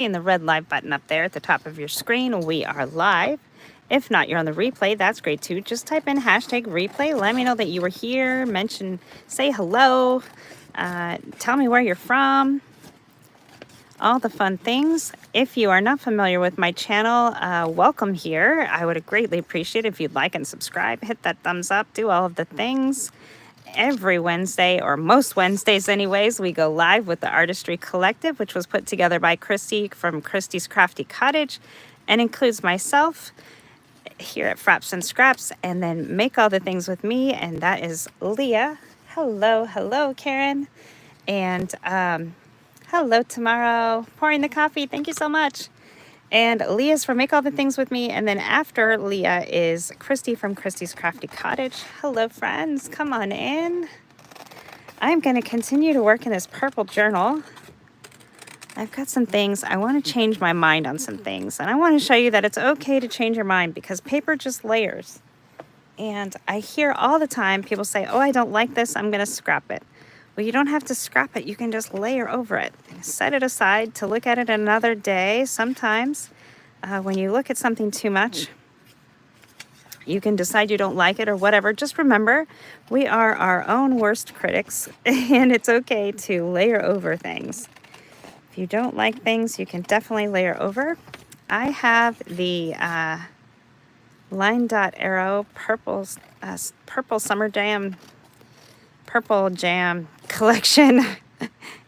And the red live button up there at the top of your screen. We are live. If not, you're on the replay. That's great too. Just type in hashtag replay. Let me know that you were here. Say hello. Tell me where you're from. All the fun things. If you are not familiar with my channel, welcome here. I would greatly appreciate it if you'd like and subscribe. Hit that thumbs up. Do all of the things. Every Wednesday, or most Wednesdays anyways, we go live with the Artistry Collective, which was put together by Christy from Christy's Crafty Cottage and includes myself here at Frapps Scraps, and then Make All the Things with me, and that is Leah. Hello, Karen. And hello, Tomorrow. Pouring the coffee. Thank you so much. And Leah's from Make All the Things with me. And then after Leah is Christy from Christy's Crafty Cottage. Hello, friends. Come on in. I'm going to continue to work in this purple journal. I've got some things. I want to change my mind on some things. And I want to show you that it's okay to change your mind because paper just layers. And I hear all the time people say, oh, I don't like this. I'm going to scrap it. Well, you don't have to scrap it. You can just layer over it. Set it aside to look at it another day. Sometimes when you look at something too much, you can decide you don't like it or whatever. Just remember, we are our own worst critics, and it's okay to layer over things. If you don't like things, you can definitely layer over. I have the Line Dot Arrow Purple Summer Jam Purple Jam collection,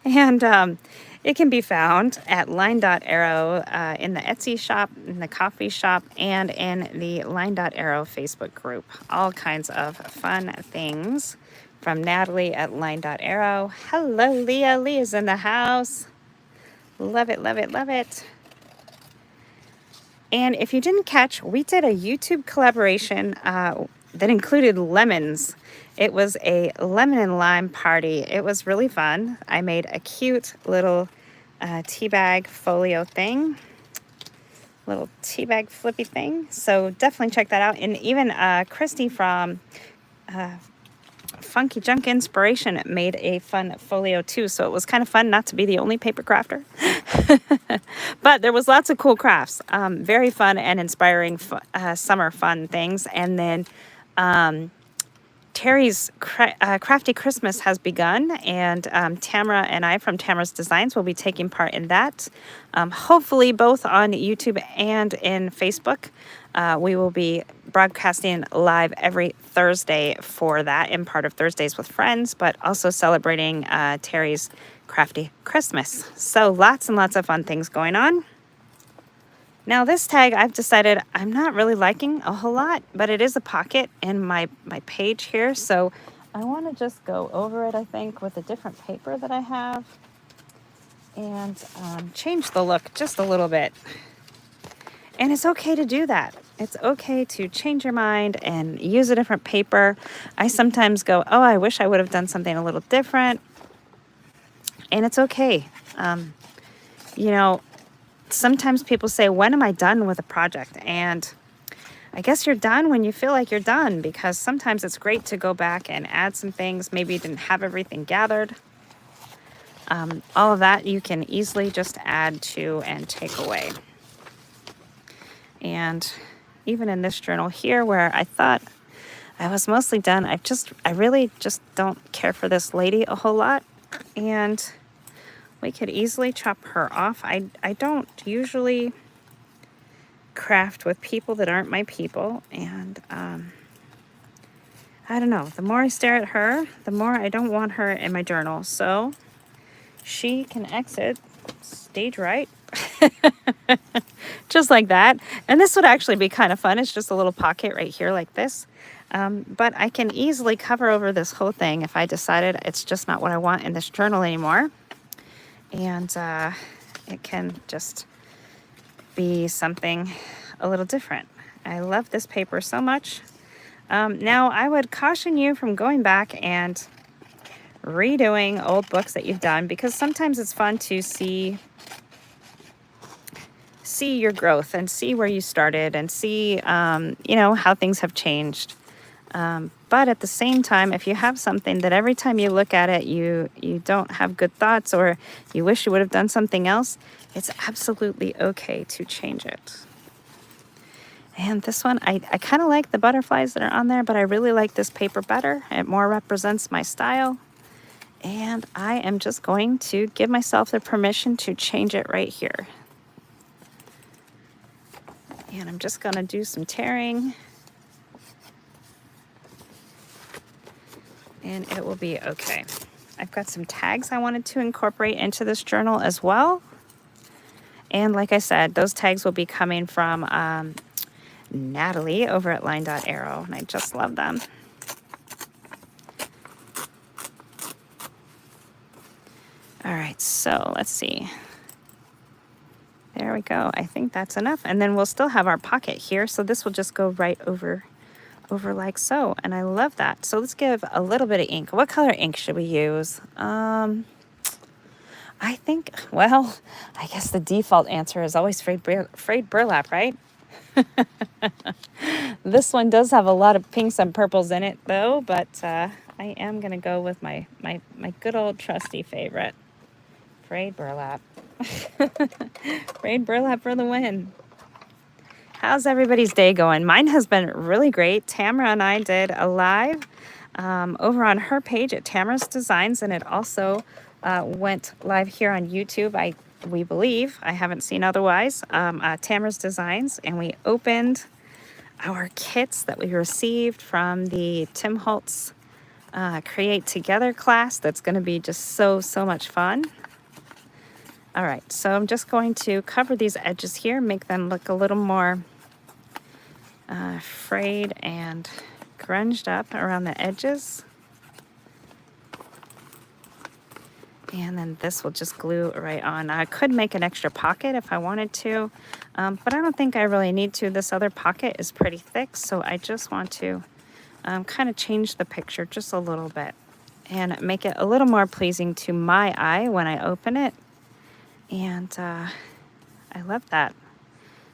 and it can be found at Line Dot Arrow in the Etsy shop, in the coffee shop, and in the Line Dot Arrow Facebook group. All kinds of fun things from Natalie at Line Dot Arrow. Hello, Leah. Leah's in the house. Love it, love it, love it. And if you didn't catch, we did a YouTube collaboration that included lemons. It was a lemon and lime party. It was really fun. I made a cute little tea bag folio thing, little tea bag flippy thing. So definitely check that out. And even Christy from Funky Junk Inspiration made a fun folio too. So it was kind of fun not to be the only paper crafter. But there was lots of cool crafts. Very fun and inspiring summer fun things. And then Terry's Crafty Christmas has begun, and Tamara and I from Tamara's Designs will be taking part in that. Hopefully both on YouTube and in Facebook. We will be broadcasting live every Thursday for that in part of Thursdays with Friends, but also celebrating Terry's Crafty Christmas. So lots and lots of fun things going on. Now this tag I've decided I'm not really liking a whole lot, but it is a pocket in my page here. So I want to just go over it, I think, with a different paper that I have and change the look just a little bit. And it's okay to do that. It's okay to change your mind and use a different paper. I sometimes go, oh, I wish I would have done something a little different. And it's okay. You know, sometimes people say, when am I done with a project? And I guess you're done when you feel like you're done, because sometimes it's great to go back and add some things. Maybe you didn't have everything gathered. All of that you can easily just add to and take away. And even in this journal here where I thought I was mostly done, I really just don't care for this lady a whole lot. And we could easily chop her off. I don't usually craft with people that aren't my people. And I don't know. The more I stare at her, the more I don't want her in my journal. So she can exit stage right. Just like that. And this would actually be kind of fun. It's just a little pocket right here like this. But I can easily cover over this whole thing if I decided it's just not what I want in this journal anymore. And it can just be something a little different. I love this paper so much. Now, I would caution you from going back and redoing old books that you've done, because sometimes it's fun to see your growth and see where you started and see, you know, how things have changed. But at the same time, if you have something that every time you look at it, you don't have good thoughts, or you wish you would have done something else, it's absolutely okay to change it. And this one, I kind of like the butterflies that are on there, but I really like this paper better. It more represents my style. And I am just going to give myself the permission to change it right here. And I'm just going to do some tearing. And it will be okay. I've got some tags I wanted to incorporate into this journal as well. And like I said, those tags will be coming from Natalie over at Line Arrow, and I just love them. All right, so let's see. There we go. I think that's enough. And then we'll still have our pocket here, so this will just go right over like so, and I love that. So let's give a little bit of ink. What color ink should we use? I think, well, I guess the default answer is always frayed burlap, right? This one does have a lot of pinks and purples in it though, but I am gonna go with my good old trusty favorite, frayed burlap. Frayed burlap for the win. How's everybody's day going? Mine has been really great. Tamara and I did a live over on her page at Tamara's Designs, and it also went live here on YouTube. We believe, I haven't seen otherwise, Tamara's Designs, and we opened our kits that we received from the Tim Holtz Create Together class. That's going to be just so much fun. All right, so I'm just going to cover these edges here, make them look a little more frayed and grunged up around the edges. And then this will just glue right on. I could make an extra pocket if I wanted to, but I don't think I really need to. This other pocket is pretty thick, so I just want to kind of change the picture just a little bit and make it a little more pleasing to my eye when I open it. And I love that.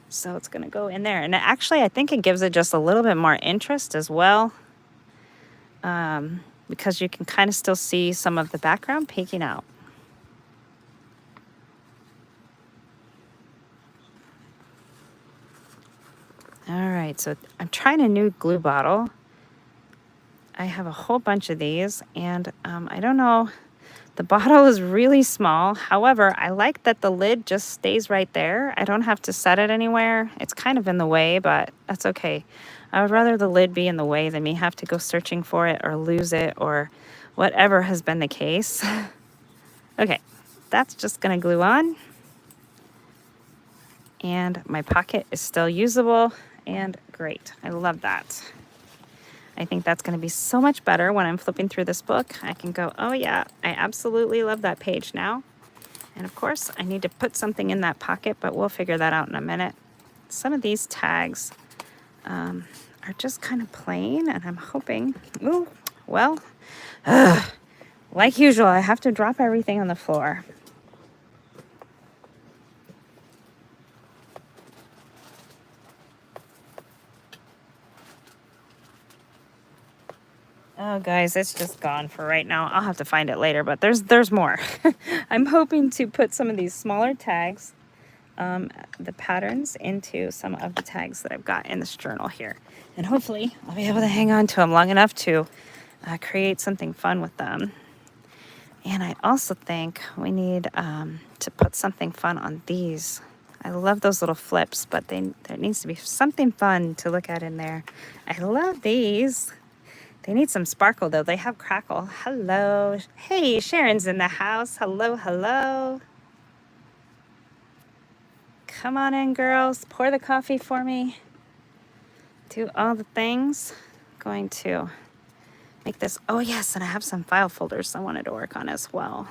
So it's going to go in there. And actually, I think it gives it just a little bit more interest as well, because you can kind of still see some of the background peeking out. All right, so I'm trying a new glue bottle. I have a whole bunch of these, and I don't know. The bottle is really small. However, I like that the lid just stays right there. I don't have to set it anywhere. It's kind of in the way, but that's okay. I would rather the lid be in the way than me have to go searching for it or lose it or whatever has been the case. Okay, that's just gonna glue on. And my pocket is still usable and great. I love that. I think that's going to be so much better when I'm flipping through this book. I can go, oh yeah, I absolutely love that page now. And of course, I need to put something in that pocket, but we'll figure that out in a minute. Some of these tags are just kind of plain, and I'm hoping, ooh, well, like usual, I have to drop everything on the floor. Oh, guys, it's just gone for right now. I'll have to find it later, but there's more. I'm hoping to put some of these smaller tags, the patterns, into some of the tags that I've got in this journal here. And hopefully I'll be able to hang on to them long enough to create something fun with them. And I also think we need to put something fun on these. I love those little flips, but there needs to be something fun to look at in there. I love these. They need some sparkle, though. They have crackle. Hello. Hey, Sharon's in the house. Hello, hello. Come on in, girls. Pour the coffee for me. Do all the things. Going to make this. Oh, yes, and I have some file folders I wanted to work on as well.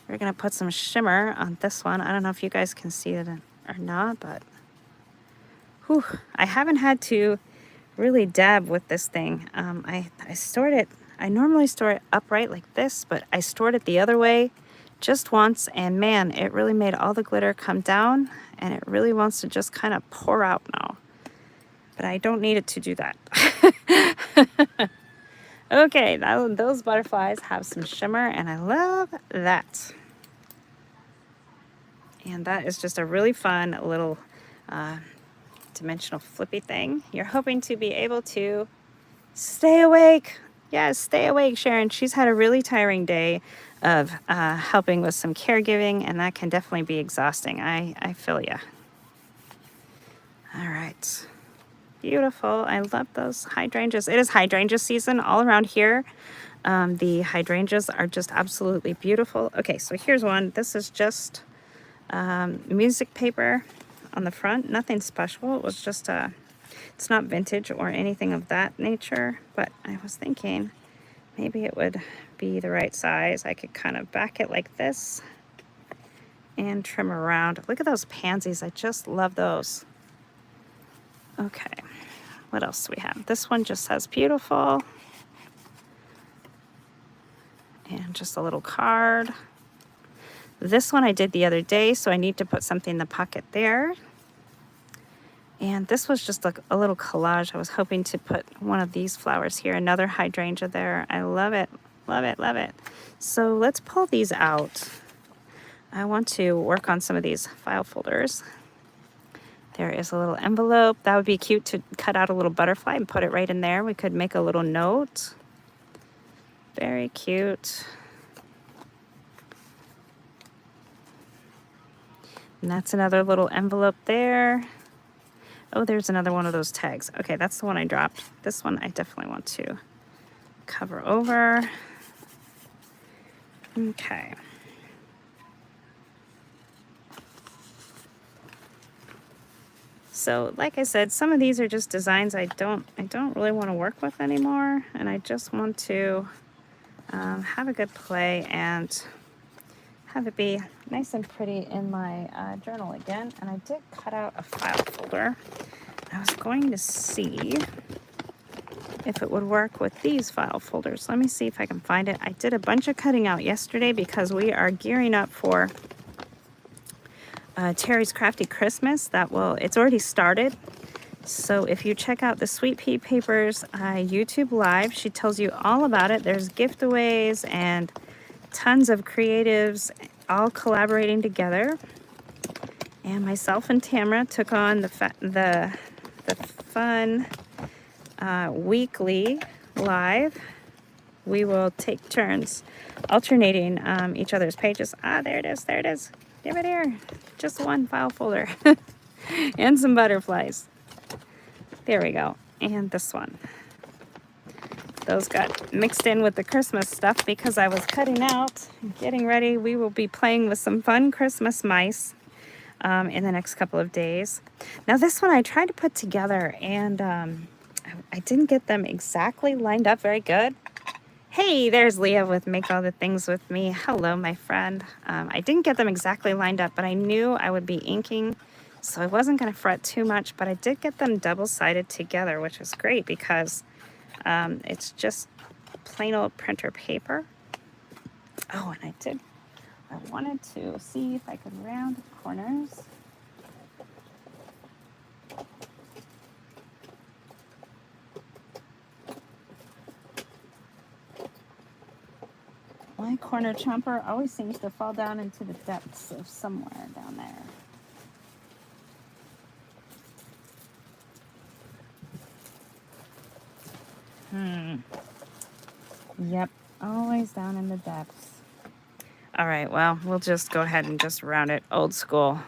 We're going to put some shimmer on this one. I don't know if you guys can see it or not, but whew, I haven't had to really dab with this thing. I stored it. I normally store it upright like this, but I stored it the other way just once, and man, it really made all the glitter come down, and it really wants to just kind of pour out now. But I don't need it to do that. Okay, those butterflies have some shimmer, and I love that. And that is just a really fun little dimensional flippy thing. You're hoping to be able to stay awake. Yes, stay awake, Sharon. She's had a really tiring day of helping with some caregiving, and that can definitely be exhausting. I feel ya. All right. Beautiful. I love those hydrangeas. It is hydrangea season all around here. The hydrangeas are just absolutely beautiful. Okay, so here's one. This is just music paper on the front. Nothing special. It was just it's not vintage or anything of that nature, but I was thinking maybe it would be the right size. I could kind of back it like this and trim around. Look at those pansies. I just love those. Okay, what else do we have? This one just says beautiful. And just a little card. This one I did the other day, so I need to put something in the pocket there. And this was just like a little collage. I was hoping to put one of these flowers here, another hydrangea there. I love it, love it, love it. So let's pull these out. I want to work on some of these file folders. There is a little envelope. That would be cute to cut out a little butterfly and put it right in there. We could make a little note. Very cute. And that's another little envelope there. Oh, there's another one of those tags. Okay, that's the one I dropped. This one I definitely want to cover over. Okay. So, like I said, some of these are just designs I don't really want to work with anymore, and I just want to have a good play and have it be nice and pretty in my journal again. And I did cut out a file folder. I was going to see if it would work with these file folders. Let me see if I can find it. I did a bunch of cutting out yesterday because we are gearing up for Terry's Crafty Christmas. It's already started. So if you check out the Sweet Pea Papers YouTube live, she tells you all about it. There's giveaways and tons of creatives all collaborating together. And myself and Tamara took on the fun weekly live. We will take turns alternating each other's pages. There it is, there it is. Give it here. Just one file folder and some butterflies. There we go. And this one. Those got mixed in with the Christmas stuff because I was cutting out, getting ready. We will be playing with some fun Christmas mice in the next couple of days. Now this one I tried to put together and I didn't get them exactly lined up very good. Hey, there's Leah with Make All the Things With Me. Hello, my friend. I didn't get them exactly lined up, but I knew I would be inking, so I wasn't going to fret too much, but I did get them double-sided together, which was great because it's just plain old printer paper. Oh, and I wanted to see if I could round the corners. My corner chomper always seems to fall down into the depths of somewhere down there. Yep, always down in the depths. All right, well, we'll just go ahead and just round it old school.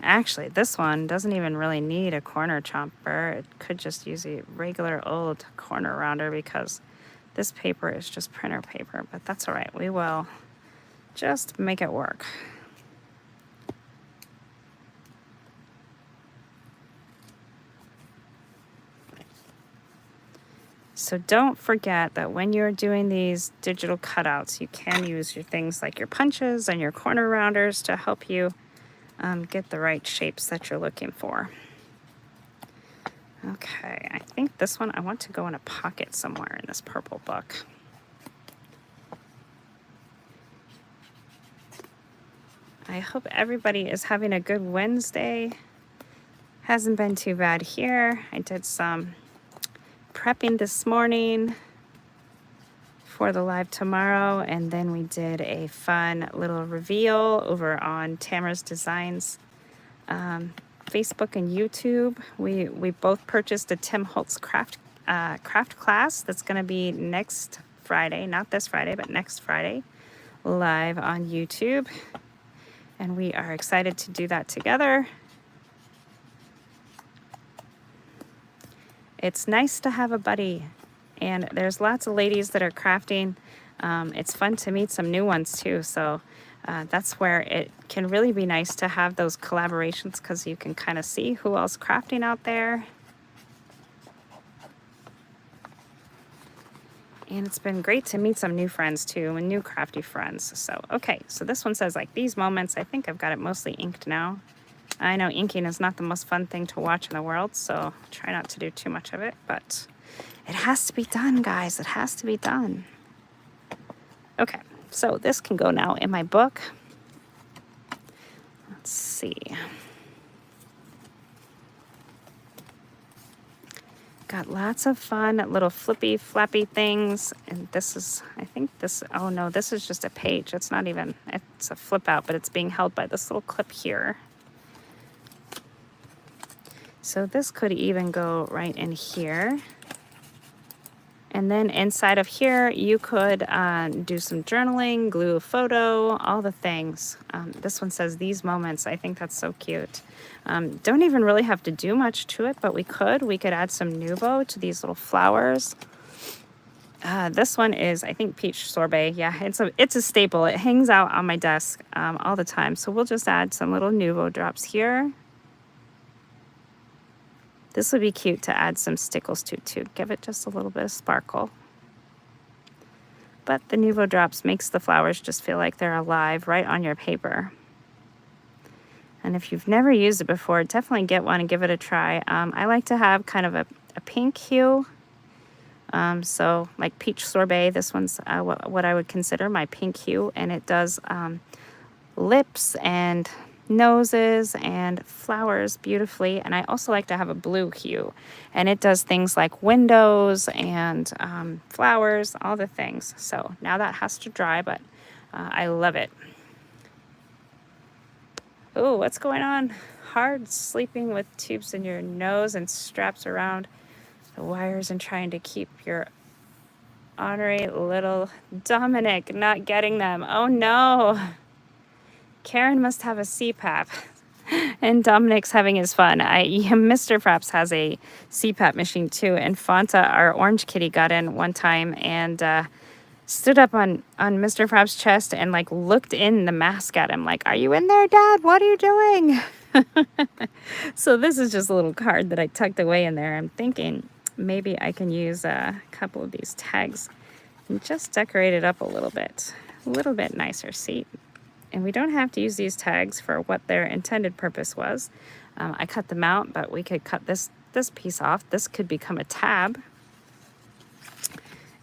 Actually, this one doesn't even really need a corner chomper. It could just use a regular old corner rounder because this paper is just printer paper, but that's all right. We will just make it work. So don't forget that when you're doing these digital cutouts, you can use your things like your punches and your corner rounders to help you get the right shapes that you're looking for. Okay, I think this one I want to go in a pocket somewhere in this purple book. I hope everybody is having a good Wednesday. Hasn't been too bad here. I did some prepping this morning for the live tomorrow, and then we did a fun little reveal over on Tamara's Designs Facebook and YouTube. We both purchased a Tim Holtz craft class that's going to be next Friday, not this Friday, but next Friday, live on YouTube, and we are excited to do that together. It's nice to have a buddy, and there's lots of ladies that are crafting. It's fun to meet some new ones too, so that's where it can really be nice to have those collaborations, because you can kind of see who else crafting out there. And it's been great to meet some new friends too, and new crafty friends. So, okay, so this one says like these moments. I think I've got it mostly inked now. I know inking is not the most fun thing to watch in the world, so try not to do too much of it, but it has to be done, guys. It has to be done. Okay, so this can go now in my book. Let's see. Got lots of fun little flippy, flappy things. And this is, I think this, oh no, this is just a page. It's not even, it's a flip out, but it's being held by this little clip here. So this could even go right in here. And then inside of here, you could do some journaling, glue a photo, all the things. This one says these moments. I think that's so cute. Don't even really have to do much to it, but we could. We could add some Nuvo to these little flowers. This one is, I think, peach sorbet. Yeah, it's a staple. It hangs out on my desk all the time. So we'll just add some little Nuvo drops here. This would be cute to add some stickles to give it just a little bit of sparkle. But the Nuvo drops makes the flowers just feel like they're alive right on your paper. And if you've never used it before, definitely get one and give it a try. I like to have kind of a pink hue. So like peach sorbet, this one's what I would consider my pink hue. And it does lips and noses and flowers beautifully. And I also like to have a blue hue, and it does things like windows and flowers, all the things. So now that has to dry, but I love it. Oh, what's going on? Hard sleeping with tubes in your nose and straps around the wires and trying to keep your ornery little Dominic not getting them. Oh no. Karen must have a CPAP, and Dominic's having his fun. Mr. Frapps has a CPAP machine too, and Fanta, our orange kitty, got in one time and stood up on Mr. Frapps' chest and like looked in the mask at him like, "Are you in there, Dad? What are you doing?" So this is just a little card that I tucked away in there. I'm thinking maybe I can use a couple of these tags and just decorate it up a little bit nicer. See? And we don't have to use these tags for what their intended purpose was. I cut them out, but we could cut this piece off. This could become a tab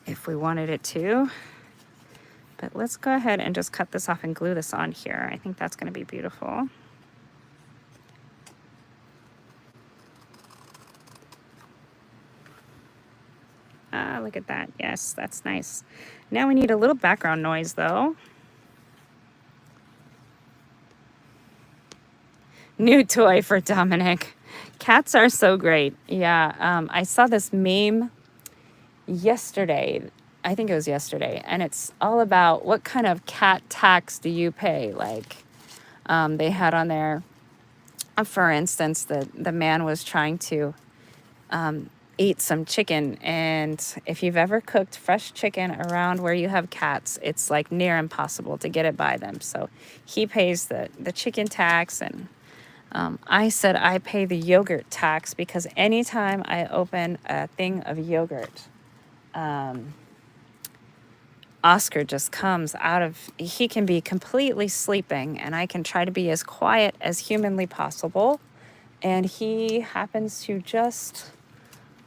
if we wanted it to. But let's go ahead and just cut this off and glue this on here. I think that's going to be beautiful. Ah, look at that. Yes, that's nice. Now we need a little background noise though. New toy for Dominic. Cats are so great. Yeah, I saw this meme yesterday. I think it was yesterday. And it's all about what kind of cat tax do you pay? Like, they had on there, for instance, the man was trying to eat some chicken. And if you've ever cooked fresh chicken around where you have cats, it's like near impossible to get it by them. So he pays the chicken tax, and I said I pay the yogurt tax because anytime I open a thing of yogurt, Oscar just comes out of, he can be completely sleeping and I can try to be as quiet as humanly possible. And he happens to just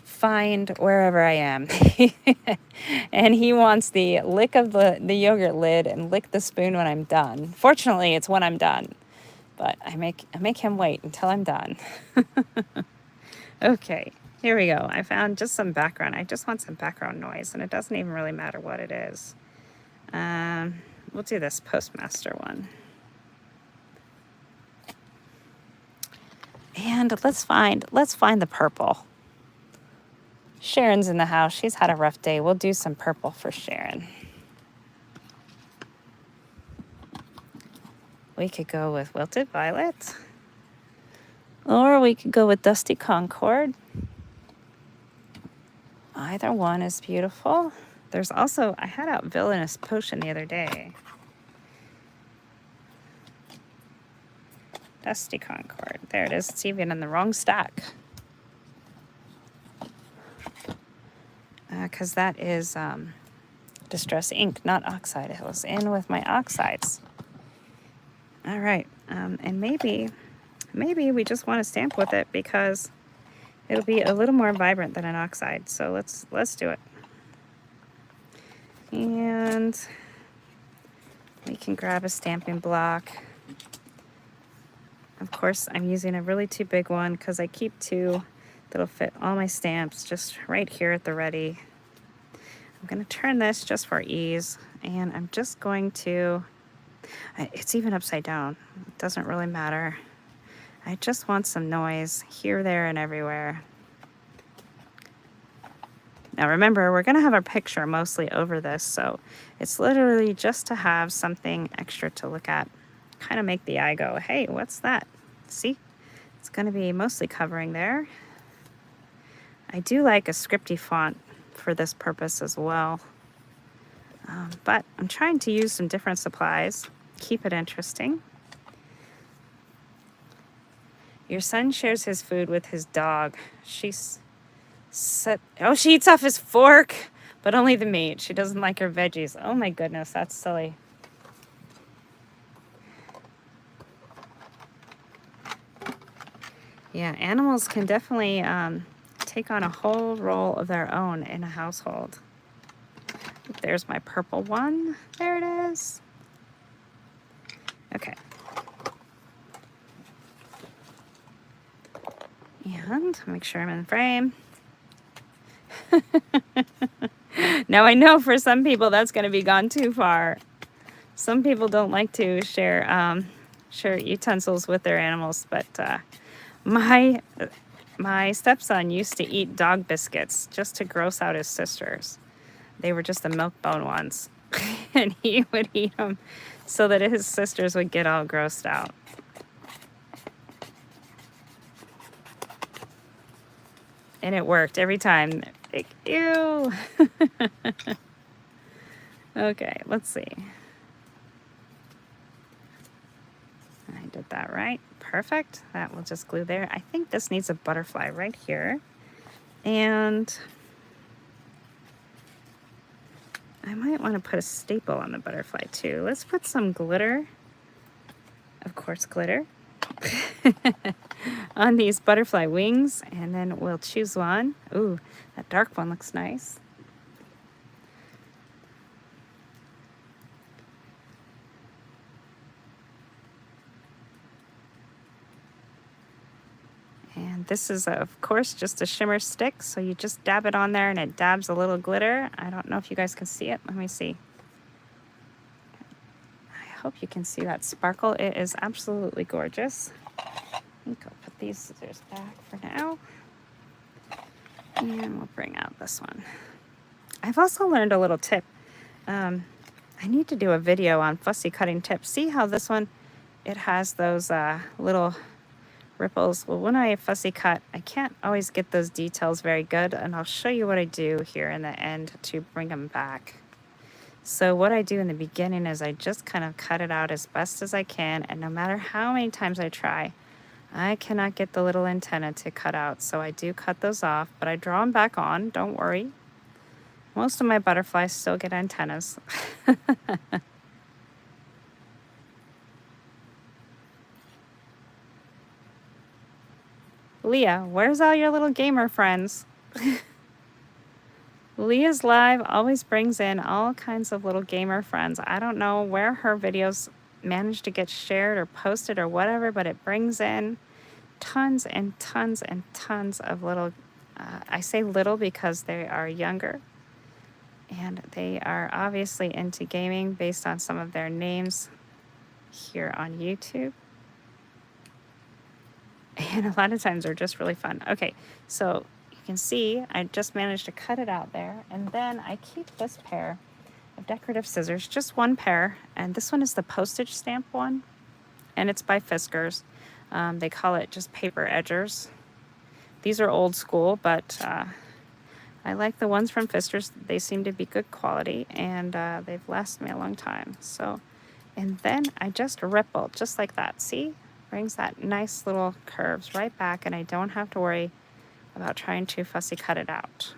find wherever I am. And he wants the lick of the yogurt lid and lick the spoon when I'm done. Fortunately, it's when I'm done. but I make him wait until I'm done. Okay, here we go. I found just some background. I just want some background noise, and it doesn't even really matter what it is. We'll do this Postmaster one. And let's find the purple. Sharon's in the house. She's had a rough day. We'll do some purple for Sharon. We could go with Wilted Violet. Or we could go with Dusty Concord. Either one is beautiful. There's also, I had out Villainous Potion the other day. Dusty Concord. There it is. It's even in the wrong stack. Because that is Distress Ink, not Oxide. It was in with my oxides. All right. And maybe we just want to stamp with it because it'll be a little more vibrant than an oxide. So let's do it. And we can grab a stamping block. Of course, I'm using a really too big one because I keep two that'll fit all my stamps just right here at the ready. I'm going to turn this just for ease, and I'm just going to, it's even upside down. It doesn't really matter. I just want some noise here, there, and everywhere. Now remember, we're going to have our picture mostly over this, so it's literally just to have something extra to look at. Kind of make the eye go, hey, what's that? See? It's going to be mostly covering there. I do like a scripty font for this purpose as well. But I'm trying to use some different supplies, keep it interesting. Your son shares his food with his dog. She eats off his fork, but only the meat. She doesn't like her veggies. Oh my goodness, that's silly. Yeah, animals can definitely take on a whole role of their own in a household. There's my purple one. There it is. Okay. And make sure I'm in the frame. Now I know for some people that's going to be gone too far. Some people don't like to share utensils with their animals, but my stepson used to eat dog biscuits just to gross out his sisters. They were just the milk bone ones. And he would eat them so that his sisters would get all grossed out. And it worked every time. Like, ew. Okay, let's see. I did that right. Perfect. That will just glue there. I think this needs a butterfly right here. And I might want to put a staple on the butterfly too. Let's put some glitter. Of course, glitter. On these butterfly wings, and then we'll choose one. Ooh, that dark one looks nice. And this is, of course, just a shimmer stick, so you just dab it on there and it dabs a little glitter. I don't know if you guys can see it. Let me see. I hope you can see that sparkle. It is absolutely gorgeous. I think I'll put these scissors back for now. And we'll bring out this one. I've also learned a little tip. I need to do a video on fussy cutting tips. See how this one, it has those little ripples. Well, when I fussy cut, I can't always get those details very good, and I'll show you what I do here in the end to bring them back. So what I do in the beginning is I just kind of cut it out as best as I can, and no matter how many times I try, I cannot get the little antenna to cut out. So I do cut those off, but I draw them back on, don't worry. Most of my butterflies still get antennas. Leah, where's all your little gamer friends? Leah's live always brings in all kinds of little gamer friends. I don't know where her videos manage to get shared or posted or whatever, but it brings in tons and tons and tons of little, I say little because they are younger, and they are obviously into gaming based on some of their names here on YouTube. And a lot of times they're just really fun. Okay, so you can see I just managed to cut it out there, and then I keep this pair of decorative scissors, just one pair, and this one is the postage stamp one, and it's by Fiskars. They call it just paper edgers. These are old school, but I like the ones from Fiskars. They seem to be good quality, and they've lasted me a long time. So, and then I just ripple just like that. See? Brings that nice little curves right back, and I don't have to worry about trying to fussy cut it out.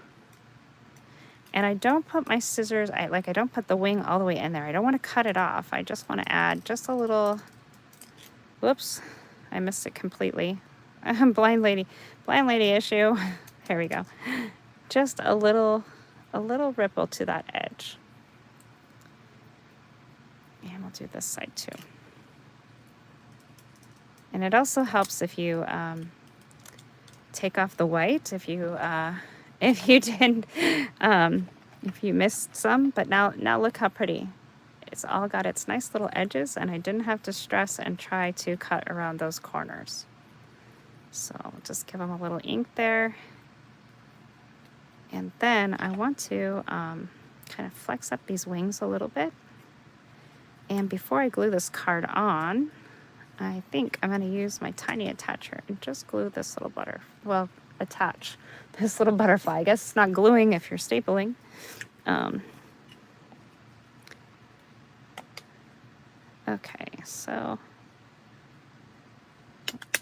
And I don't put my scissors, I don't put the wing all the way in there. I don't want to cut it off. I just want to add just a little, whoops, I missed it completely. Blind lady issue. Here we go. Just a little ripple to that edge. And we'll do this side too. And it also helps if you take off the white, if you didn't, if you missed some. But now look how pretty. It's all got its nice little edges, and I didn't have to stress and try to cut around those corners. So I'll just give them a little ink there. And then I want to kind of flex up these wings a little bit. And before I glue this card on, I think I'm going to use my tiny attacher and just glue this little attach this little butterfly. I guess it's not gluing if you're stapling. Okay, so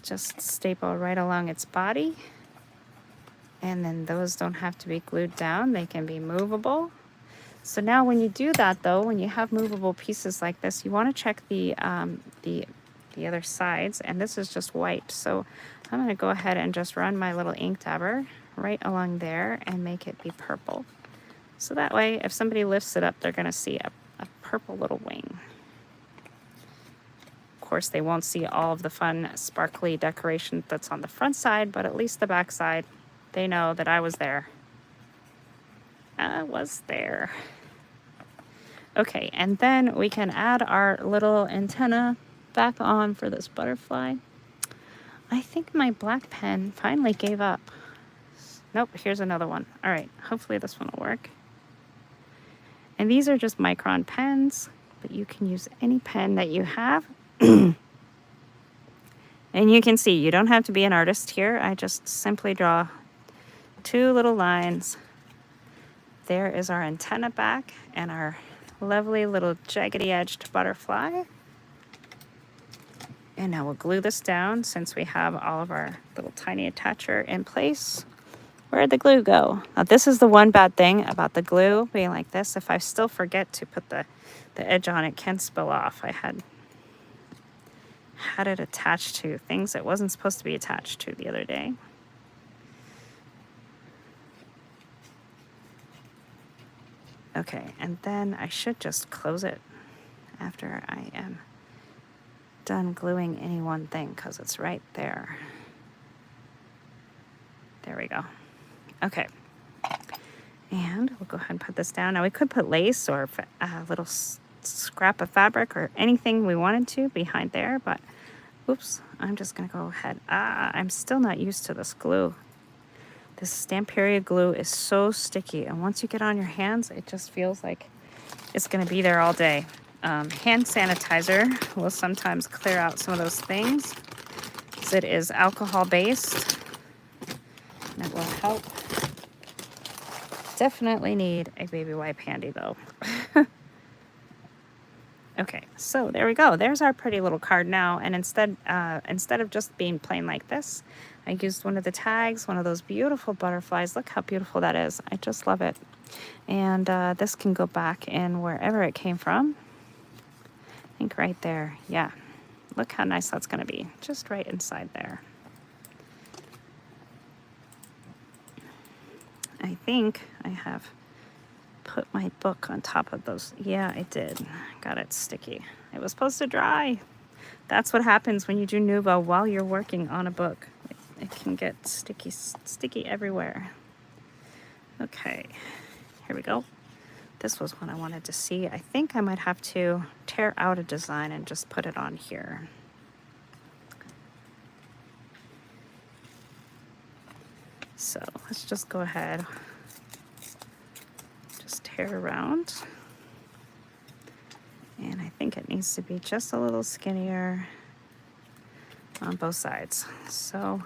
just staple right along its body. And then those don't have to be glued down. They can be movable. So now when you do that, though, when you have movable pieces like this, you want to check the other sides, and this is just white. So I'm going to go ahead and just run my little ink dabber right along there and make it be purple. So that way, if somebody lifts it up, they're going to see a purple little wing. Of course, they won't see all of the fun, sparkly decoration that's on the front side, but at least the back side, they know that I was there. I was there. Okay, and then we can add our little antenna back on for this butterfly. I think my black pen finally gave up. Nope, here's another one. All right, hopefully this one will work. And these are just micron pens, but you can use any pen that you have. And you can see, you don't have to be an artist here. I just simply draw two little lines. There is our antenna back and our lovely little jaggedy edged butterfly. And now we'll glue this down since we have all of our little tiny attacher in place. Where'd the glue go? Now this is the one bad thing about the glue being like this. If I still forget to put the edge on, it can spill off. I had it attached to things it wasn't supposed to be attached to the other day. Okay, and then I should just close it after I am done gluing any one thing because it's right there. There we go. Okay. And we'll go ahead and put this down. Now we could put lace or a little scrap of fabric or anything we wanted to behind there, but oops, I'm just going to go ahead. I'm still not used to this glue. This stamp period glue is so sticky, and once you get on your hands, it just feels like it's going to be there all day. Hand sanitizer will sometimes clear out some of those things, because it is alcohol-based, and it will help. Definitely need a baby wipe handy, though. Okay, so there we go. There's our pretty little card now, and instead of just being plain like this, I used one of the tags, one of those beautiful butterflies. Look how beautiful that is. I just love it. And this can go back in wherever it came from. I think right there. Yeah. Look how nice that's going to be. Just right inside there. I think I have put my book on top of those. Yeah, I did. Got it sticky. It was supposed to dry. That's what happens when you do Nuvo while you're working on a book. It can get sticky everywhere. Okay, here we go. This was one I wanted to see. I think I might have to tear out a design and just put it on here. So let's just go ahead, just tear around. And I think it needs to be just a little skinnier on both sides. So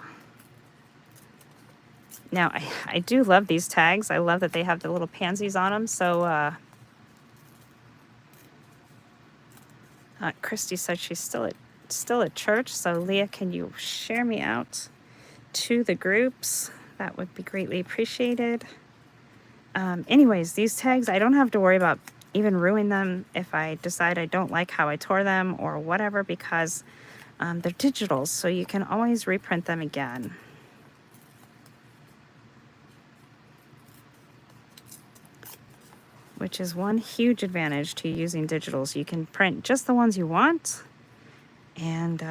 now I do love these tags. I love that they have the little pansies on them. So Christy said she's still at church. So Leah, can you share me out to the groups? That would be greatly appreciated. Anyways, these tags, I don't have to worry about even ruining them if I decide I don't like how I tore them or whatever, because they're digital, so you can always reprint them again. Which is one huge advantage to using digitals. You can print just the ones you want, and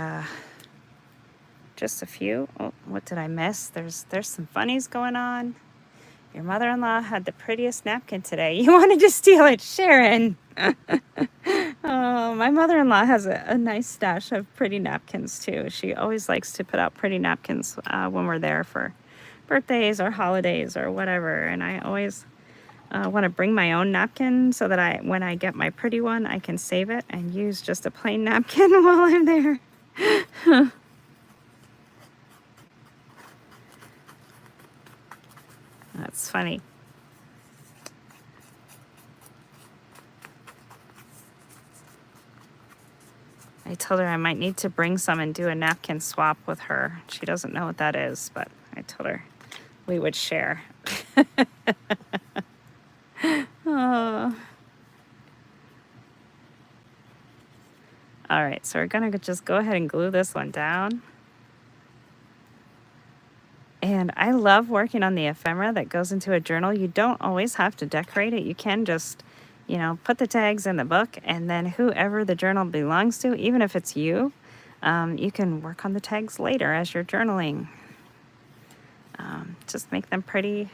just a few. Oh, what did I miss? There's some funnies going on. Your mother-in-law had the prettiest napkin today. You wanted to steal it, Sharon. Oh, my mother-in-law has a nice stash of pretty napkins too. She always likes to put out pretty napkins when we're there for birthdays or holidays or whatever. And I always want to bring my own napkin so that when I get my pretty one, I can save it and use just a plain napkin while I'm there. That's funny. I told her I might need to bring some and do a napkin swap with her. She doesn't know what that is, but I told her we would share. Oh. All right, so we're gonna just go ahead and glue this one down. And I love working on the ephemera that goes into a journal. You don't always have to decorate it. You can just, put the tags in the book, and then whoever the journal belongs to, even if it's you, you can work on the tags later as you're journaling. Just make them pretty.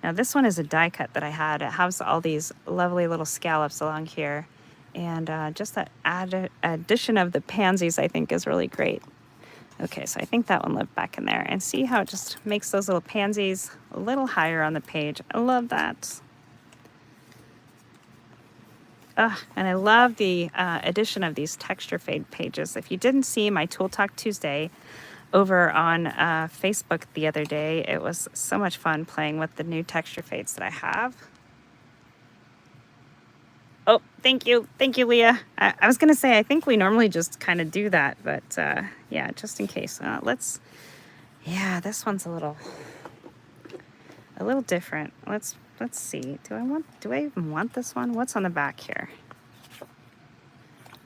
Now this one is a die cut that I had. It has all these lovely little scallops along here. And just that addition of the pansies, I think, is really great. Okay, so I think that one lived back in there. And see how it just makes those little pansies a little higher on the page. I love that. And I love the addition of these texture fade pages. If you didn't see my Tool Talk Tuesday over on Facebook the other day, it was so much fun playing with the new texture fades that I have. Oh, thank you, Leah. I was gonna say, I think we normally just kind of do that, but yeah, just in case. This one's a little different. Let's see. Do I even want this one? What's on the back here?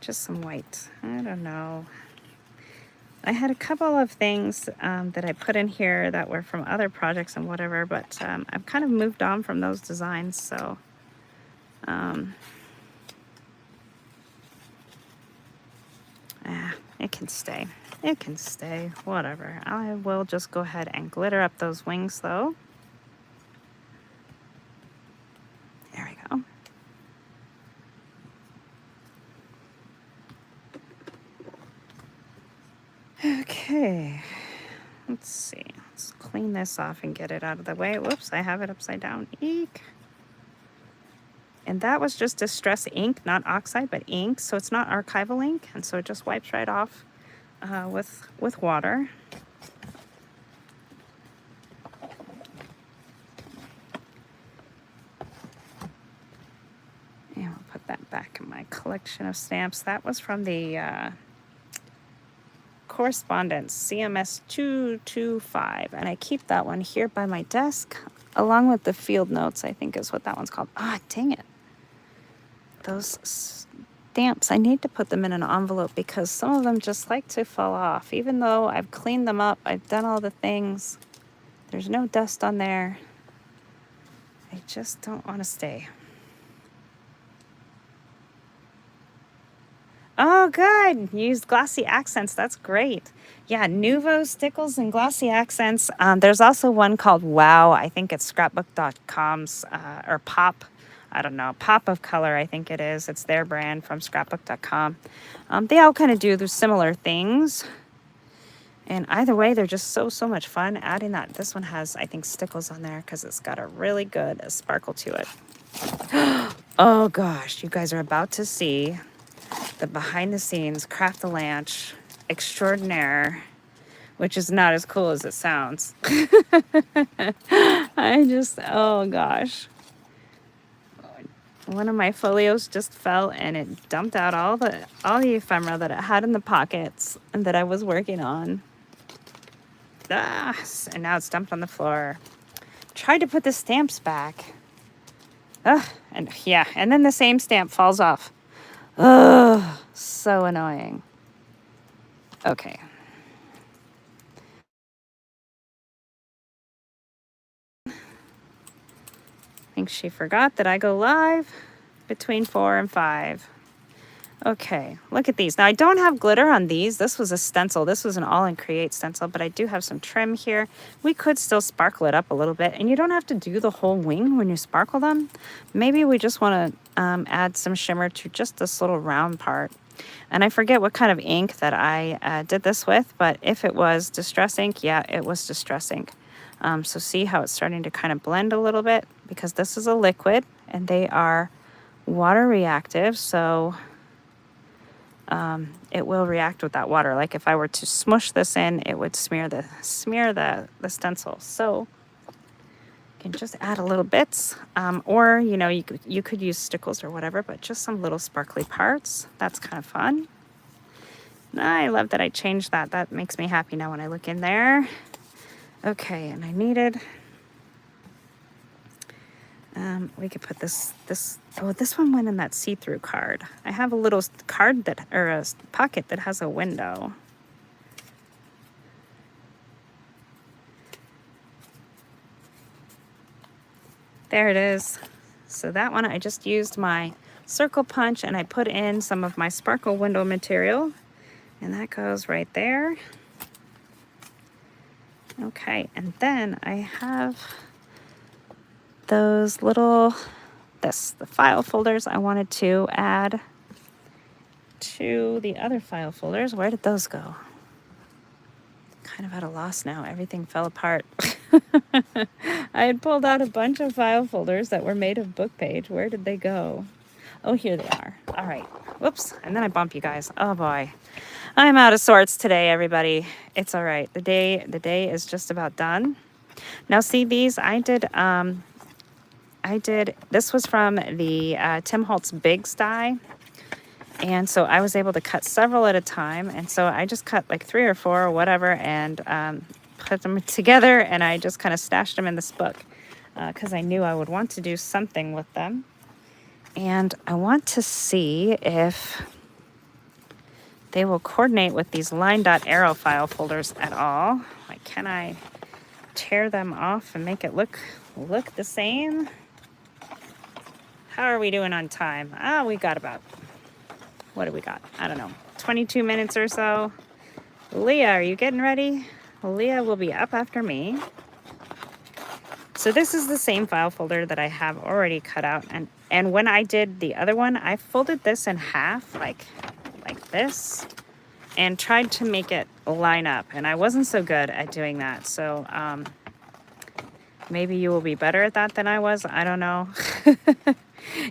Just some white. I don't know. I had a couple of things that I put in here that were from other projects and whatever, but I've kind of moved on from those designs, so it can stay. It can stay, whatever. I will just go ahead and glitter up those wings though. There we go. Okay, let's see. Let's clean this off and get it out of the way. Whoops, I have it upside down. Eek. And that was just distress ink, not oxide, but ink. So it's not archival ink, and so it just wipes right off with water. And I'll put that back in my collection of stamps. That was from the Correspondence CMS 225, and I keep that one here by my desk along with the field notes, I think is what that one's called. Ah, dang it. Those stamps, I need to put them in an envelope because some of them just like to fall off. Even though I've cleaned them up, I've done all the things, there's no dust on there. I just don't want to stay. Oh, good. You used glossy accents. That's great. Yeah, Nuvo stickles and glossy accents. There's also one called Wow. I think it's scrapbook.com's or Pop. I don't know. Pop of Color, I think it is. It's their brand from scrapbook.com. They all kind of do the similar things. And either way, they're just so much fun. Adding that, this one has, I think, stickles on there because it's got a really good sparkle to it. Oh gosh, you guys are about to see the behind the scenes Craft the Lanch extraordinaire, which is not as cool as it sounds. Oh gosh. One of my folios just fell and it dumped out all the ephemera that it had in the pockets and that I was working on. And now it's dumped on the floor. Tried to put the stamps back. And yeah, and then the same stamp falls off. Ugh, so annoying. Okay. I think she forgot that I go live between 4 and 5. Okay, look at these. Now, I don't have glitter on these. This was a stencil. This was an all-in-create stencil, but I do have some trim here. We could still sparkle it up a little bit, and you don't have to do the whole wing when you sparkle them. Maybe we just want to add some shimmer to just this little round part. And I forget what kind of ink that I did this with, but if it was Distress ink, yeah, it was Distress ink. So see how it's starting to kind of blend a little bit, because this is a liquid, and they are water reactive, so it will react with that water. Like if I were to smush this in, it would smear the stencil. So you can just add a little bits, or you know, you could use stickles or whatever, but just some little sparkly parts. That's kind of fun. I love that I changed that. That makes me happy now when I look in there. Okay, and I needed. We could put this, oh, this one went in that see-through card. I have a little card or a pocket that has a window. There it is. So that one, I just used my circle punch and I put in some of my sparkle window material, and that goes right there. Okay, and then I have those little, the file folders I wanted to add to the other file folders. Where did those go? Kind of at a loss now. Everything fell apart. I had pulled out a bunch of file folders that were made of book page. Where did they go? Oh, here they are. All right. Whoops. And then I bump you guys. Oh boy. I'm out of sorts today, everybody. It's all right. The day is just about done. Now see these, I did, this was from the Tim Holtz Bigs die. And so I was able to cut several at a time. And so I just cut like 3 or 4 or whatever and put them together. And I just kind of stashed them in this book because I knew I would want to do something with them. And I want to see if they will coordinate with these line dot arrow file folders at all. Like, can I tear them off and make it look the same? How are we doing on time? We got about, what do we got? I don't know, 22 minutes or so. Leah, are you getting ready? Leah will be up after me. So this is the same file folder that I have already cut out. And when I did the other one, I folded this in half, like this, and tried to make it line up. And I wasn't so good at doing that. So maybe you will be better at that than I was. I don't know.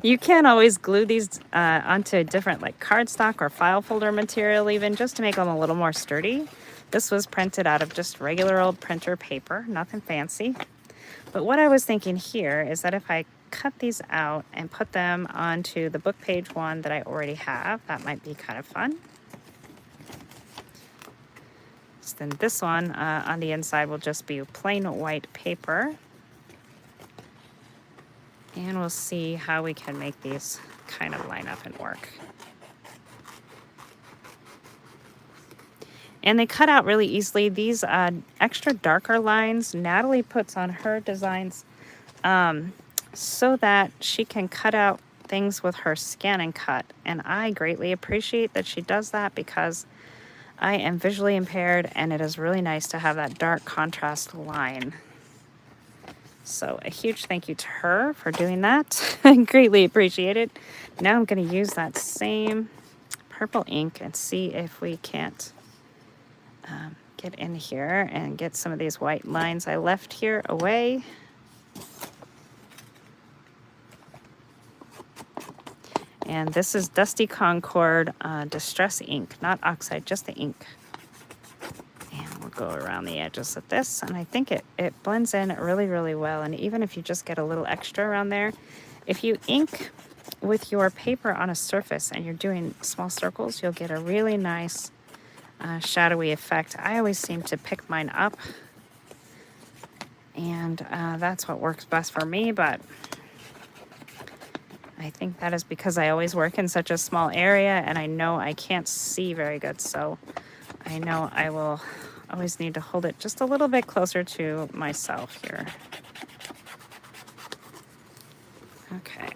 You can always glue these onto different like cardstock or file folder material even, just to make them a little more sturdy. This was printed out of just regular old printer paper, nothing fancy. But what I was thinking here is that if I cut these out and put them onto the book page one that I already have, that might be kind of fun. So then this one on the inside will just be plain white paper. And we'll see how we can make these kind of line up and work. And they cut out really easily. These extra darker lines, Natalie puts on her designs so that she can cut out things with her scan and cut, and I greatly appreciate that she does that because I am visually impaired, and it is really nice to have that dark contrast line. So a huge thank you to her for doing that. I greatly appreciate it. Now I'm going to use that same purple ink and see if we can't get in here and get some of these white lines I left here away. And this is Dusty Concord Distress ink, not oxide, just the ink. And we'll go around the edges of this, and I think it blends in really, really well. And even if you just get a little extra around there, if you ink with your paper on a surface and you're doing small circles, you'll get a really nice shadowy effect. I always seem to pick mine up, and that's what works best for me, but I think that is because I always work in such a small area, and I know I can't see very good, so I know I will always need to hold it just a little bit closer to myself here. Okay.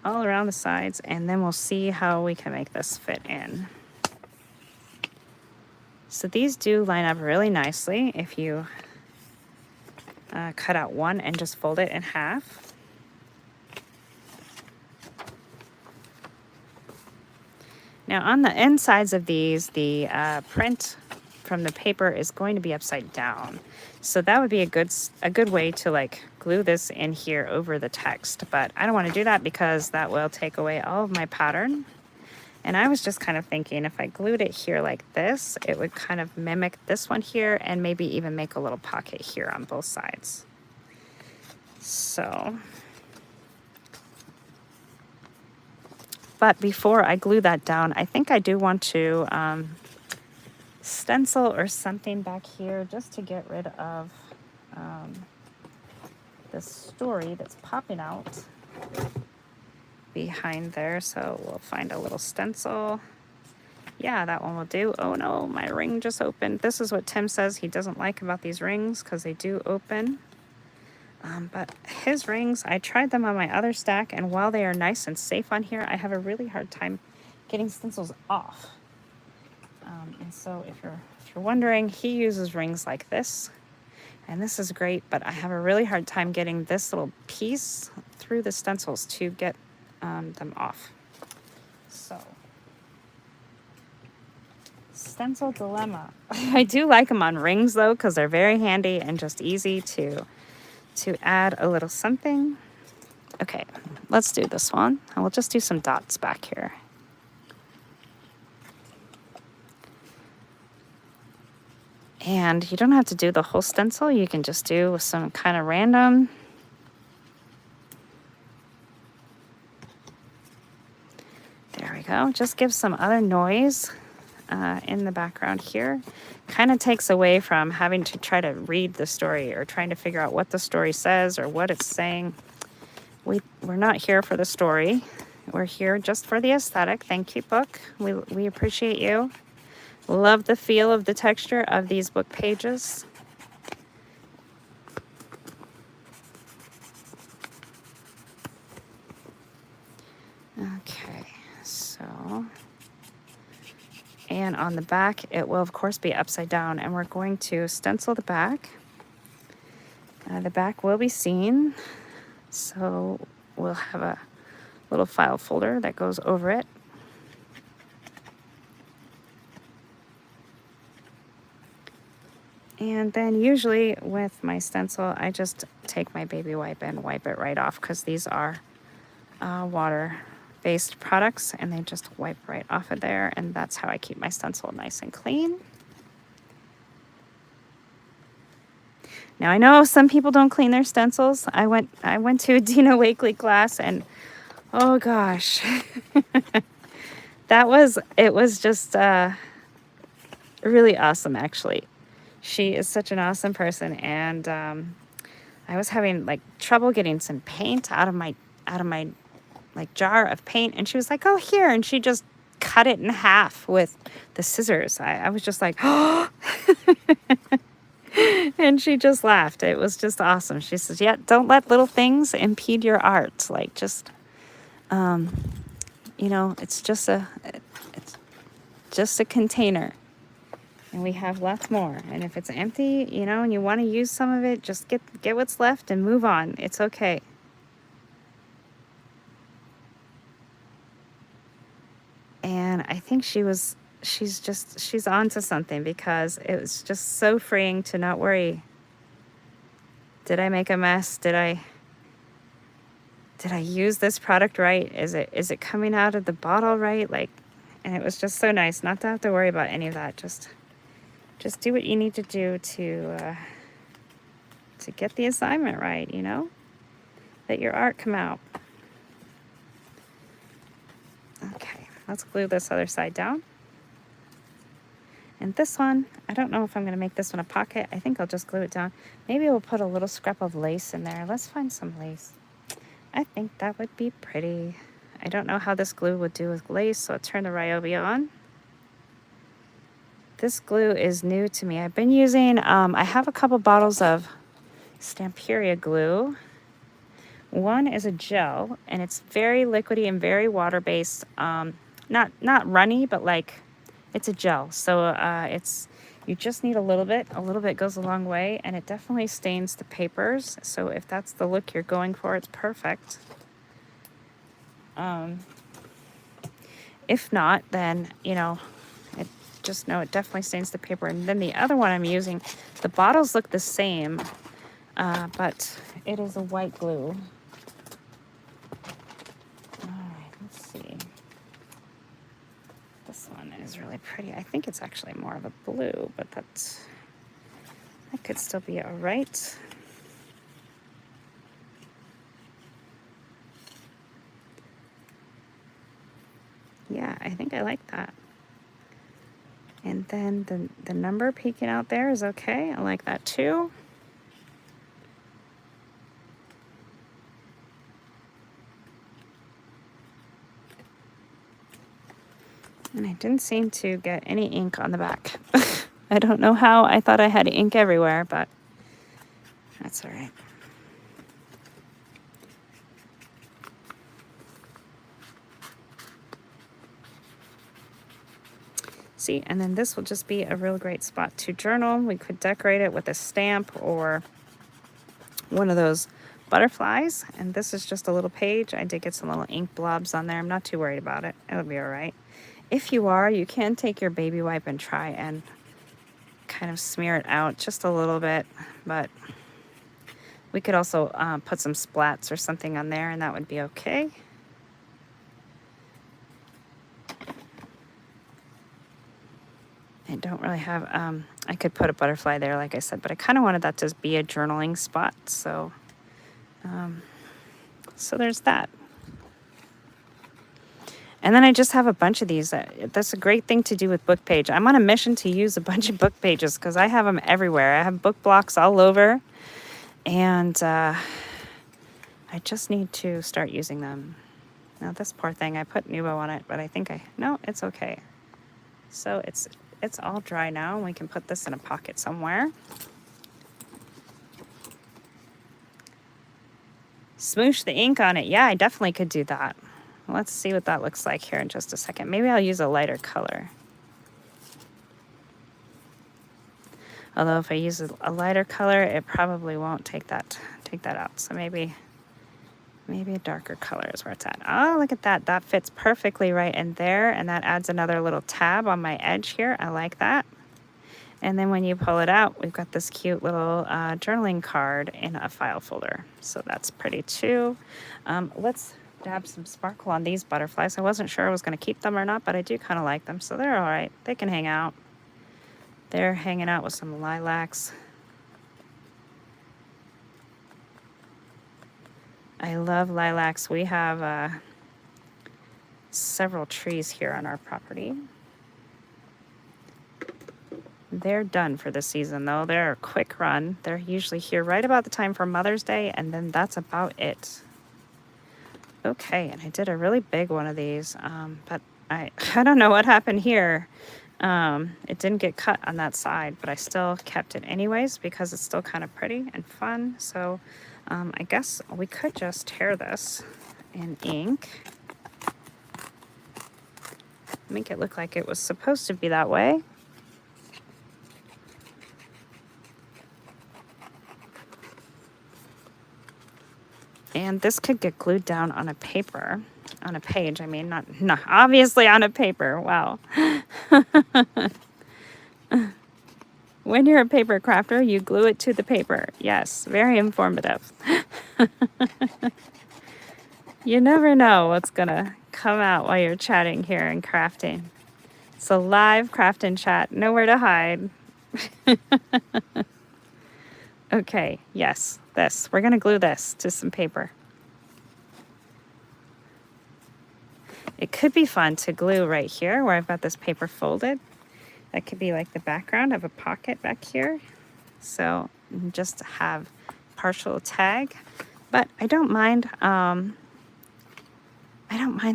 All around the sides, and then we'll see how we can make this fit in. So these do line up really nicely if you cut out one and just fold it in half. Now on the insides of these, the print from the paper is going to be upside down. So that would be a good way to like glue this in here over the text. But I don't want to do that because that will take away all of my pattern. And I was just kind of thinking if I glued it here like this, it would kind of mimic this one here and maybe even make a little pocket here on both sides. So, but before I glue that down, I think I do want to stencil or something back here just to get rid of the story that's popping out behind there. So we'll find a little stencil. Yeah, that one will do. Oh no, my ring just opened. This is what Tim says he doesn't like about these rings because they do open. But his rings, I tried them on my other stack, and while they are nice and safe on here, I have a really hard time getting stencils off. And so if you're wondering, he uses rings like this, and this is great, but I have a really hard time getting this little piece through the stencils to get them off. So, stencil dilemma. I do like them on rings though, because they're very handy and just easy to add a little something. Okay, let's do this one. And we'll just do some dots back here. And you don't have to do the whole stencil. You can just do some kind of random. There we go. Just give some other noise in the background here. Kind of takes away from having to try to read the story or trying to figure out what the story says or what it's saying. We're not here for the story. We're here just for the aesthetic. Thank you, book. We appreciate you. Love the feel of the texture of these book pages. Okay, so, and on the back, it will of course be upside down, and we're going to stencil the back. The back will be seen, so we'll have a little file folder that goes over it. And then usually with my stencil, I just take my baby wipe and wipe it right off because these are water-based products, and they just wipe right off of there, and that's how I keep my stencil nice and clean. Now I know some people don't clean their stencils. I went to a Dina Wakely class, and oh gosh, it was just really awesome actually. She is such an awesome person, and I was having like trouble getting some paint out of my like jar of paint, and she was like, "Oh, here," and she just cut it in half with the scissors. I was just like, "Oh," and she just laughed. It was just awesome. She says, "Yeah, don't let little things impede your art. Like just You know, it's just a container, and we have lots more. And if it's empty, you know, and you want to use some of it, just get what's left and move on. It's okay. And I think she's on to something, because it was just so freeing to not worry. Did I make a mess? Did I use this product right? Is it coming out of the bottle right? Like, and it was just so nice not to have to worry about any of that. Just do what you need to do to get the assignment right, you know? Let your art come out. Okay, let's glue this other side down. And this one, I don't know if I'm going to make this one a pocket. I think I'll just glue it down. Maybe we'll put a little scrap of lace in there. Let's find some lace. I think that would be pretty. I don't know how this glue would do with lace, so I'll turn the Ryobi on. This glue is new to me. I've been using, I have a couple bottles of Stamperia glue. One is a gel, and it's very liquidy and very water-based. Not runny, but like, it's a gel. So you just need a little bit. A little bit goes a long way, and it definitely stains the papers. So if that's the look you're going for, it's perfect. If not, then, you know, just know it definitely stains the paper. And then the other one I'm using, the bottles look the same, but it is a white glue. All right, let's see. This one is really pretty. I think it's actually more of a blue, but that could still be all right. Yeah, I think I like that. And then the number peeking out there is okay. I like that too. And I didn't seem to get any ink on the back. I don't know how. I thought I had ink everywhere, but that's all right. See, and then this will just be a real great spot to journal. We could decorate it with a stamp or one of those butterflies. And this is just a little page. I did get some little ink blobs on there. I'm not too worried about it. It'll be all right. If you are, you can take your baby wipe and try and kind of smear it out just a little bit. But we could also put some splats or something on there, and that would be okay. I don't really have, I could put a butterfly there, like I said, but I kind of wanted that to be a journaling spot. So, so there's that. And then I just have a bunch of these. That's a great thing to do with book page. I'm on a mission to use a bunch of book pages because I have them everywhere. I have book blocks all over. And I just need to start using them. Now this poor thing, I put Nubo on it, but I think no, it's okay. So it's all dry now, and we can put this in a pocket somewhere. Smoosh the ink on it. Yeah, I definitely could do that. Let's see what that looks like here in just a second. Maybe I'll use a lighter color. Although if I use a lighter color, it probably won't take that out. So maybe a darker color is where it's at. Oh, look at that. That fits perfectly right in there, and that adds another little tab on my edge here. I like that. And then when you pull it out, we've got this cute little journaling card in a file folder. So that's pretty too. Let's dab some sparkle on these butterflies. I wasn't sure I was going to keep them or not, but I do kind of like them. So they're all right. They can hang out. They're hanging out with some lilacs. I love lilacs. We have several trees here on our property. They're done for the season, though. They're a quick run. They're usually here right about the time for Mother's Day, and then that's about it. Okay, and I did a really big one of these, but I don't know what happened here. It didn't get cut on that side, but I still kept it anyways because it's still kind of pretty and fun. So I guess we could just tear this in ink. make it look like it was supposed to be that way. And this could get glued down on a paper, on a page. I mean, not obviously on a paper. Wow. When you're a paper crafter, you glue it to the paper. Yes, very informative. You never know what's gonna come out while you're chatting here and crafting. It's a live craft and chat, nowhere to hide. Okay, yes, this. We're gonna glue this to some paper. It could be fun to glue right here where I've got this paper folded. That could be like the background of a pocket back here. So just to have partial tag, but I don't mind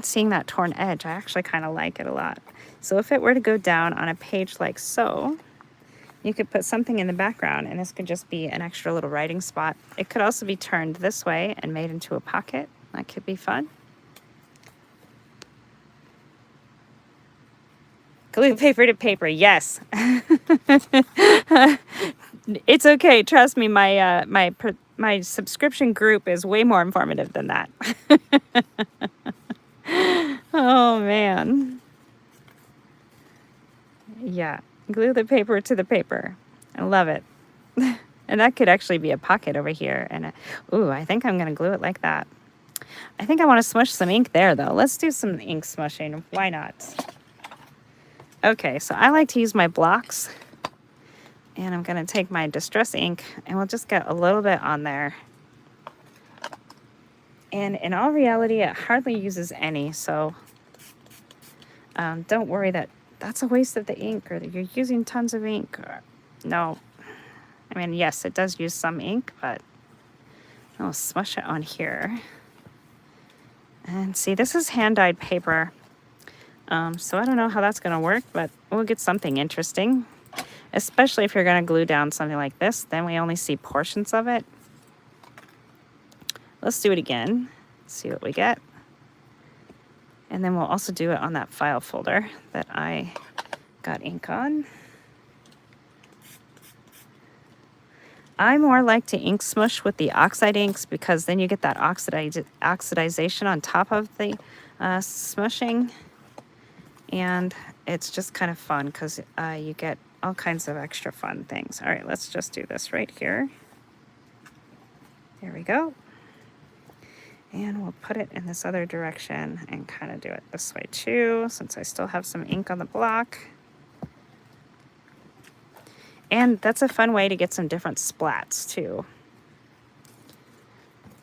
seeing that torn edge. I actually kind of like it a lot. So if it were to go down on a page like so, you could put something in the background and this could just be an extra little writing spot. It could also be turned this way and made into a pocket. That could be fun. Glue paper to paper, yes. It's okay, trust me, my subscription group is way more informative than that. Oh man. Yeah, glue the paper to the paper. I love it. And that could actually be a pocket over here. And ooh, I think I'm gonna glue it like that. I think I want to smush some ink there though. Let's do some ink smushing. Why not? Okay, so I like to use my blocks. And I'm gonna take my distress ink and we'll just get a little bit on there. And in all reality, it hardly uses any, so don't worry that that's a waste of the ink or that you're using tons of ink. No, I mean, yes, it does use some ink, but I'll smush it on here. And see, this is hand-dyed paper. So I don't know how that's gonna work, but we'll get something interesting. Especially if you're gonna glue down something like this, then we only see portions of it. Let's do it again, see what we get. And then we'll also do it on that file folder that I got ink on. I more like to ink smush with the oxide inks because then you get that oxidization on top of the smushing. And it's just kind of fun because you get all kinds of extra fun things. All right, let's just do this right here. There we go. And we'll put it in this other direction and kind of do it this way too, since I still have some ink on the block. And that's a fun way to get some different splats too.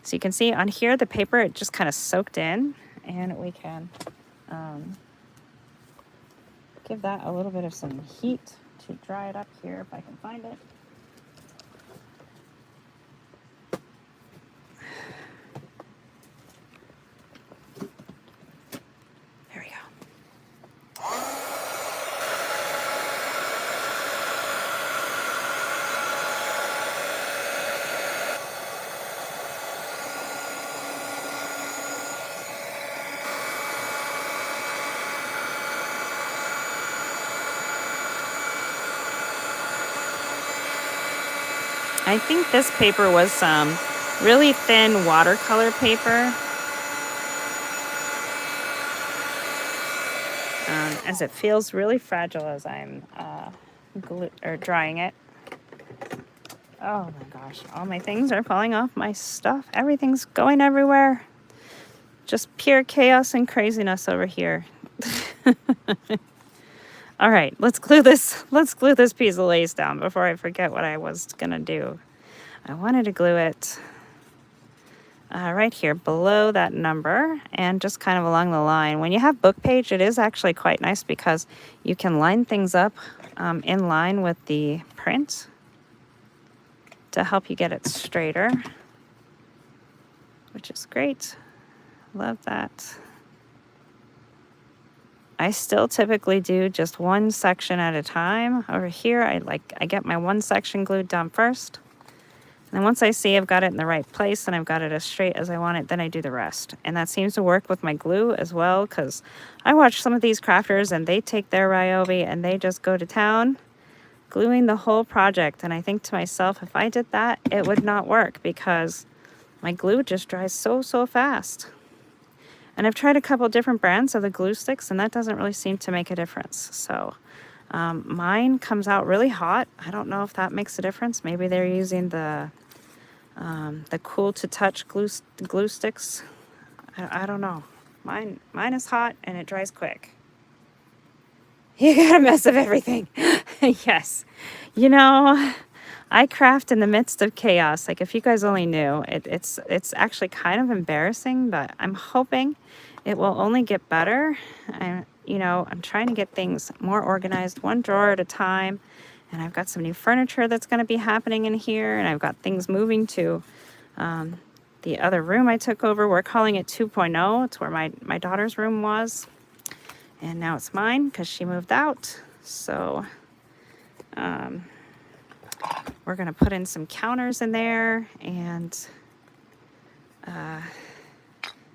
So you can see on here, the paper, it just kind of soaked in, and we can give that a little bit of some heat to dry it up here if I can find it. There we go. I think this paper was some really thin watercolor paper. As it feels really fragile as I'm drying it. Oh my gosh, all my things are falling off my stuff. Everything's going everywhere. Just pure chaos and craziness over here. All right, let's glue this piece of lace down before I forget what I was gonna do. I wanted to glue it right here below that number and just kind of along the line. When you have book page, it is actually quite nice because you can line things up in line with the print to help you get it straighter, which is great. Love that. I still typically do just one section at a time. Over here, I get my one section glued down first. And once I see I've got it in the right place and I've got it as straight as I want it, then I do the rest. And that seems to work with my glue as well, because I watch some of these crafters and they take their Ryobi and they just go to town gluing the whole project. And I think to myself, if I did that, it would not work because my glue just dries so fast. And I've tried a couple different brands of the glue sticks and that doesn't really seem to make a difference. So mine comes out really hot. I don't know if that makes a difference. Maybe they're using the cool to touch glue sticks. I don't know. Mine is hot and it dries quick. You got a mess of everything. Yes. You know, I craft in the midst of chaos. Like if you guys only knew, it's actually kind of embarrassing, but I'm hoping it will only get better. I'm trying to get things more organized, one drawer at a time. And I've got some new furniture that's going to be happening in here. And I've got things moving to the other room I took over. We're calling it 2.0. It's where my daughter's room was. And now it's mine because she moved out. So we're going to put in some counters in there and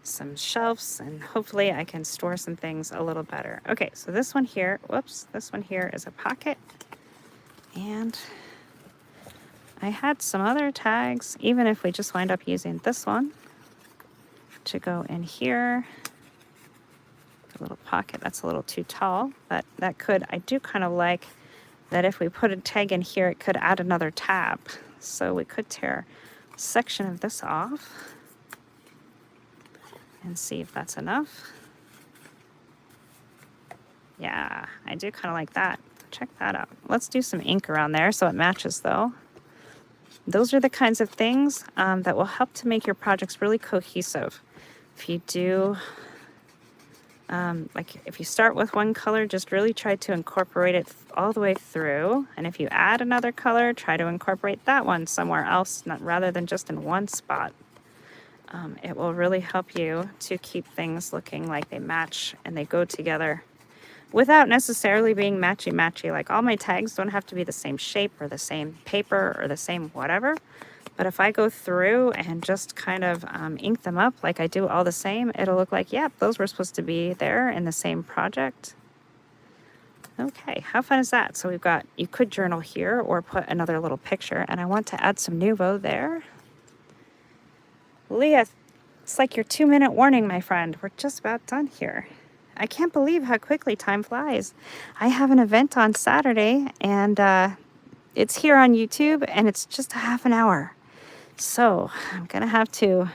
some shelves, and hopefully I can store some things a little better. Okay, so this one here, this one here is a pocket. And I had some other tags, even if we just wind up using this one to go in here. A little pocket, that's a little too tall, but that could, I do kind of like that if we put a tag in here, it could add another tab. So we could tear a section of this off and see if that's enough. Yeah, I do kind of like that. Check that out. Let's do some ink around there so it matches though. Those are the kinds of things that will help to make your projects really cohesive. If you do, if you start with one color, just really try to incorporate it all the way through. And if you add another color, try to incorporate that one somewhere else, rather than just in one spot. It will really help you to keep things looking like they match and they go together without necessarily being matchy-matchy. Like all my tags don't have to be the same shape or the same paper or the same whatever. But if I go through and just kind of ink them up like I do all the same, it'll look like, yep, those were supposed to be there in the same project. Okay, how fun is that? So we've got, you could journal here or put another little picture. And I want to add some Nouveau there. Leah, it's like your 2-minute warning, my friend. We're just about done here. I can't believe how quickly time flies. I have an event on Saturday, and it's here on YouTube, and it's just a half an hour. So I'm going to have to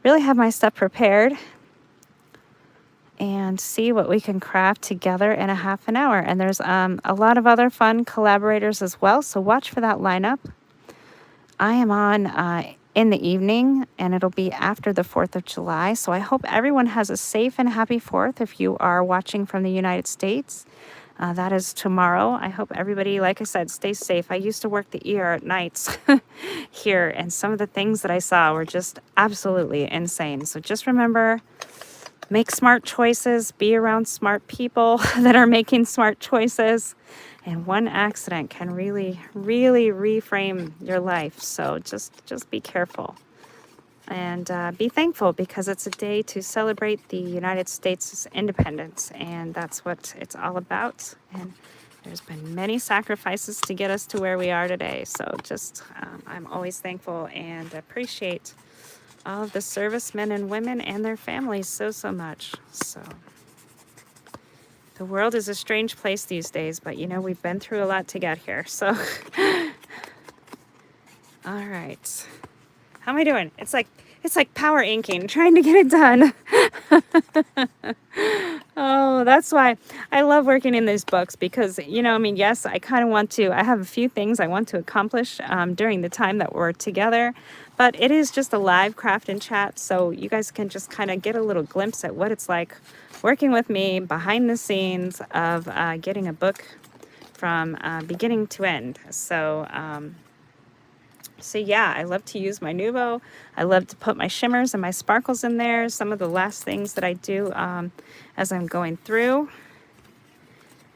really have my stuff prepared and see what we can craft together in a half an hour. And there's a lot of other fun collaborators as well, so watch for that lineup. I am on in the evening, and it'll be after the 4th of July. So I hope everyone has a safe and happy 4th if you are watching from the United States. That is tomorrow. I hope everybody, like I said, stays safe. I used to work the ER at nights here, and some of the things that I saw were just absolutely insane. So just remember, make smart choices, be around smart people that are making smart choices. And one accident can really, really reframe your life. So just be careful. And be thankful, because it's a day to celebrate the United States' independence. And that's what it's all about. And there's been many sacrifices to get us to where we are today. So just, I'm always thankful and appreciate all of the servicemen and women and their families so much. So the world is a strange place these days, but you know, we've been through a lot to get here. So, all right. How am I doing? It's like power inking, trying to get it done. Oh, that's why I love working in these books, because, you know, I mean, yes, I kind of want to, I have a few things I want to accomplish during the time that we're together, but it is just a live craft and chat, so you guys can just kind of get a little glimpse at what it's like working with me behind the scenes of getting a book from beginning to end. So, so yeah, I love to use my Nouveau. I love to put my shimmers and my sparkles in there. Some of the last things that I do as I'm going through.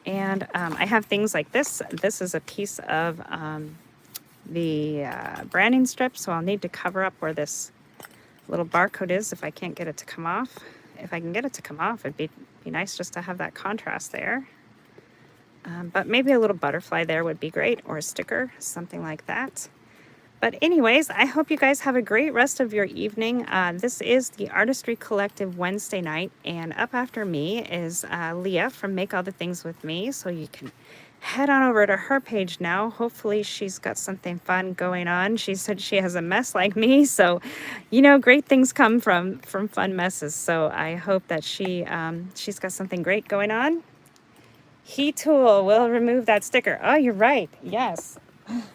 And I have things like this. This is a piece of the branding strip, so I'll need to cover up where this little barcode is if I can't get it to come off. If I can get it to come off, it'd be nice just to have that contrast there. But maybe a little butterfly there would be great, or a sticker, something like that. But anyways, I hope you guys have a great rest of your evening. This is the Artistry Collective Wednesday night, and up after me is Leah from Make All the Things With Me, so you can head on over to her page now. Hopefully she's got something fun going on. She said she has a mess like me, so you know, great things come from fun messes. So I hope that she's got something great going on. Heat tool will remove that sticker. Oh, you're right. Yes.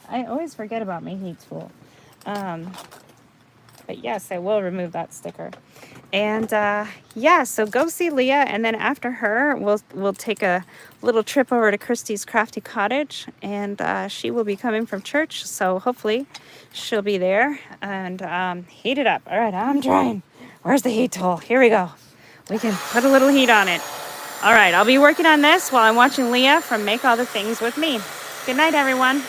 I always forget about my heat tool. But yes, I will remove that sticker. And yeah, so go see Leah, and then after her, we'll take a little trip over to Christy's Crafty Cottage, and she will be coming from church, so hopefully she'll be there, and heat it up. All right, I'm trying. Where's the heat tool? Here we go. We can put a little heat on it. All right, I'll be working on this while I'm watching Leah from Make All the Things With Me. Good night, everyone.